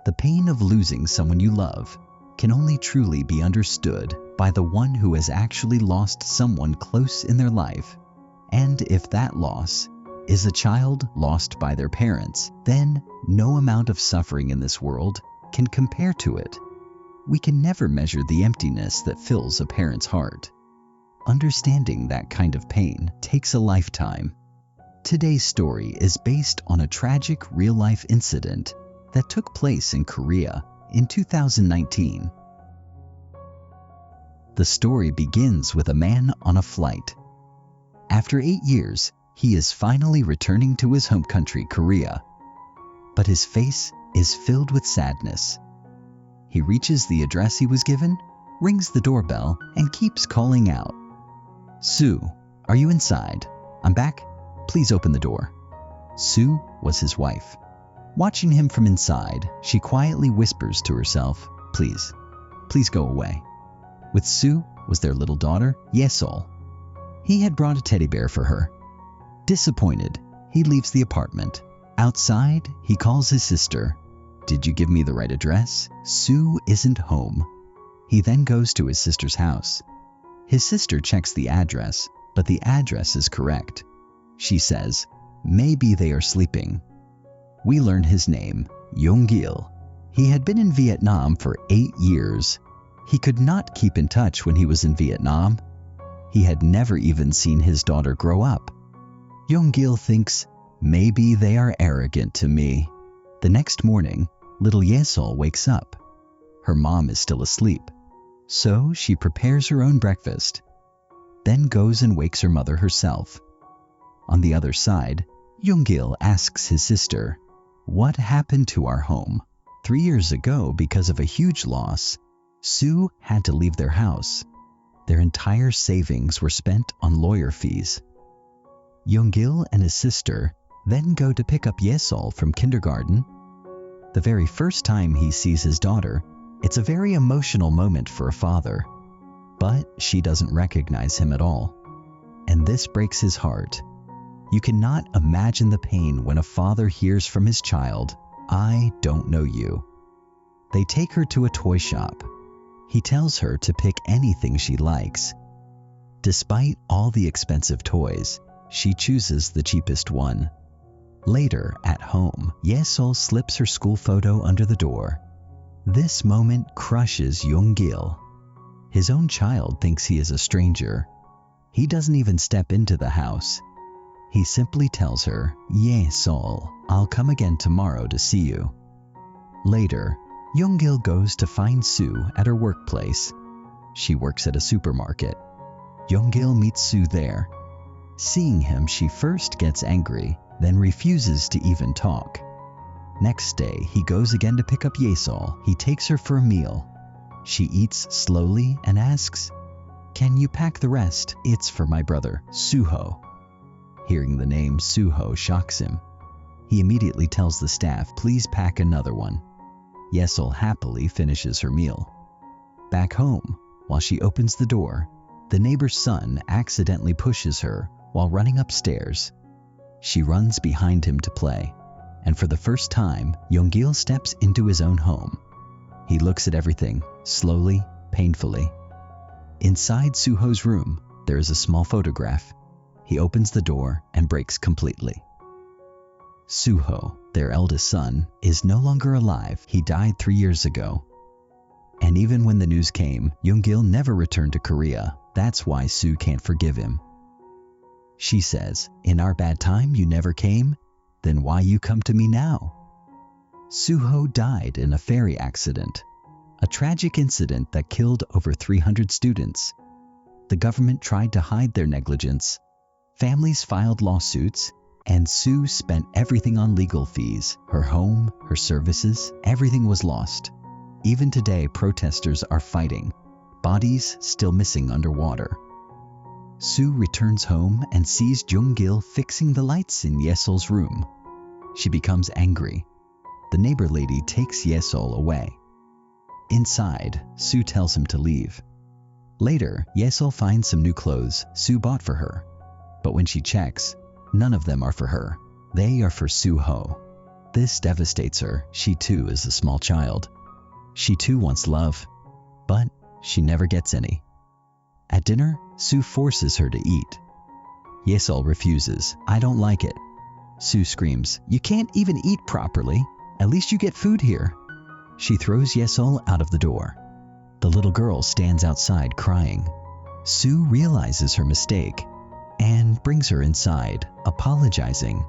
The pain of losing someone you love can only truly be understood by the one who has actually lost someone close in their life. And if that loss is a child lost by their parents, then no amount of suffering in this world can compare to it. We can never measure the emptiness that fills a parent's heart. Understanding that kind of pain takes a lifetime. Today's story is based on a tragic real-life incident that took place in Korea in 2019. The story begins with a man on a flight. After 8 years, he is finally returning to his home country, Korea. But his face is filled with sadness. He reaches the address he was given, rings the doorbell, and keeps calling out, "Sue, are you inside? I'm back. Please open the door." Sue was his wife. Watching him from inside, she quietly whispers to herself, please go away." With Sue was their little daughter, Yesol. He had brought a teddy bear for her. Disappointed, he leaves the apartment. Outside, he calls his sister. "Did you give me the right address? Sue isn't home." He then goes to his sister's house. His sister checks the address, but the address is correct. She says, "Maybe they are sleeping." We learn his name, Yong-gil. He had been in Vietnam for 8 years. He could not keep in touch when he was in Vietnam. He had never even seen his daughter grow up. Yong-gil thinks, maybe they are arrogant to me. The next morning, little Yesol wakes up. Her mom is still asleep, so she prepares her own breakfast, then goes and wakes her mother herself. On the other side, Yong-gil asks his sister, "What happened to our home?" 3 years ago, because of a huge loss, Sue had to leave their house. Their entire savings were spent on lawyer fees. Yong-gil and his sister then go to pick up Yesol from kindergarten. The very first time he sees his daughter, it's a very emotional moment for a father, but she doesn't recognize him at all. And this breaks his heart. You cannot imagine the pain when a father hears from his child, "I don't know you." They take her to a toy shop. He tells her to pick anything she likes. Despite all the expensive toys, she chooses the cheapest one. Later, at home, Yesol slips her school photo under the door. This moment crushes Yong-gil. His own child thinks he is a stranger. He doesn't even step into the house. He simply tells her, "Yesol, I'll come again tomorrow to see you." Later, Yong-gil goes to find Sue at her workplace. She works at a supermarket. Yong-gil meets Sue there. Seeing him, she first gets angry, then refuses to even talk. Next day, he goes again to pick up Yesol. He takes her for a meal. She eats slowly and asks, "Can you pack the rest? It's for my brother, Suho." Hearing the name Suho shocks him. He immediately tells the staff, "Please pack another one." Yesol happily finishes her meal. Back home, while she opens the door, the neighbor's son accidentally pushes her while running upstairs. She runs behind him to play, and for the first time, Yong-gil steps into his own home. He looks at everything, slowly, painfully. Inside Suho's room, there is a small photograph. He opens the door and breaks completely. Suho, their eldest son, is no longer alive. He died 3 years ago. And even when the news came, Yong-gil never returned to Korea. That's why Sue can't forgive him. She says, "In our bad time, you never came? Then why you come to me now?" Suho died in a ferry accident, a tragic incident that killed over 300 students. The government tried to hide their negligence. Families filed lawsuits, and Sue spent everything on legal fees. Her home, her services, everything was lost. Even today, protesters are fighting, bodies still missing underwater. Sue returns home and sees Yong-gil fixing the lights in Yesol's room. She becomes angry. The neighbor lady takes Yesol away. Inside, Sue tells him to leave. Later, Yesol finds some new clothes Sue bought for her. But when she checks, none of them are for her. They are for Suho. This devastates her. She too is a small child. She too wants love, but she never gets any. At dinner, Sue forces her to eat. Yesol refuses. I don't like it. Sue screams, you can't even eat properly. At least you get food here. She throws Yesol out of the door. The little girl stands outside crying. Sue realizes her mistake and brings her inside, apologizing.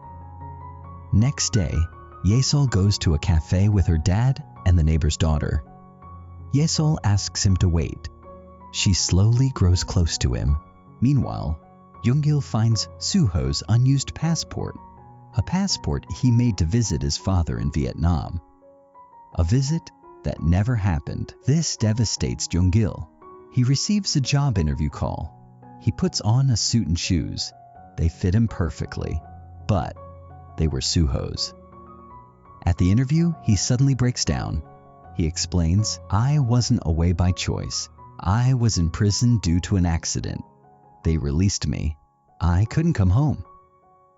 Next day, Yesol goes to a cafe with her dad and the neighbor's daughter. Yesol asks him to wait. She slowly grows close to him. Meanwhile, Jung-il finds Suho's unused passport, a passport he made to visit his father in Vietnam. A visit that never happened. This devastates Jung-il. He receives a job interview call. He puts on a suit and shoes. They fit him perfectly, but they were Suho's. At the interview, he suddenly breaks down. He explains, I wasn't away by choice. I was in prison due to an accident. They released me. I couldn't come home.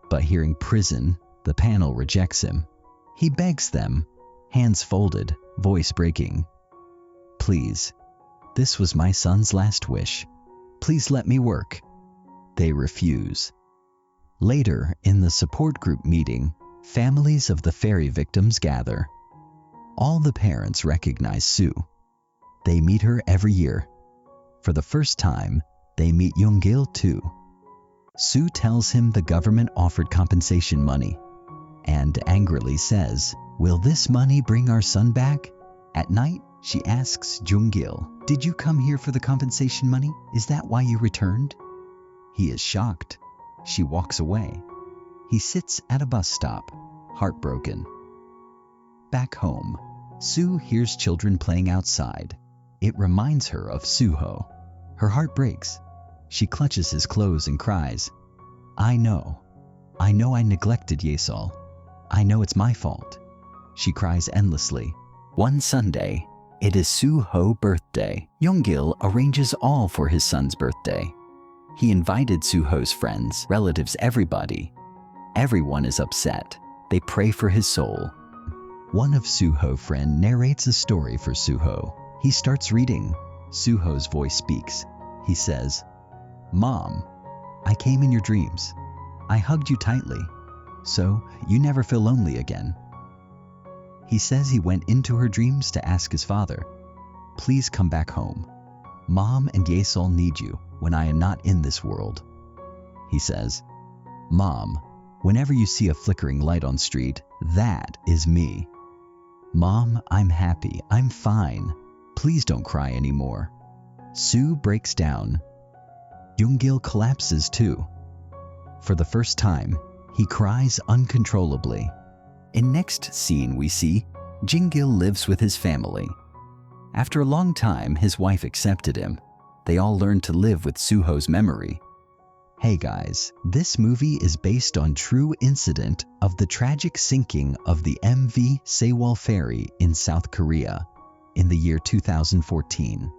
But hearing prison, the panel rejects him. He begs them, hands folded, voice breaking. Please, this was my son's last wish. Please let me work. They refuse. Later, in the support group meeting, families of the ferry victims gather. All the parents recognize Sue. They meet her every year. For the first time, they meet Jung-il too. Sue tells him the government offered compensation money and angrily says, will this money bring our son back? At night, she asks Jung-il, did you come here for the compensation money? Is that why you returned? He is shocked. She walks away. He sits at a bus stop, heartbroken. Back home, Sue hears children playing outside. It reminds her of Suho. Her heart breaks. She clutches his clothes and cries, I know I neglected Yesol. I know it's my fault. She cries endlessly. One Sunday, it is Suho's birthday. Jung-il arranges all for his son's birthday. He invited Suho's friends, relatives, everybody. Everyone is upset. They pray for his soul. One of Suho's friends narrates a story for Suho. He starts reading. Suho's voice speaks. He says, Mom, I came in your dreams. I hugged you tightly, so you never feel lonely again. He says he went into her dreams to ask his father, please come back home. Mom and Yesol need you when I am not in this world. He says, Mom, whenever you see a flickering light on street, that is me. Mom, I'm happy. I'm fine. Please don't cry anymore. Sue breaks down. Jung-il collapses too. For the first time, he cries uncontrollably. In next scene we see Jung-il lives with his family. After a long time, his wife accepted him. They all learned to live with Suho's memory. Hey guys, this movie is based on true incident of the tragic sinking of the MV Sewol ferry in South Korea in the year 2014.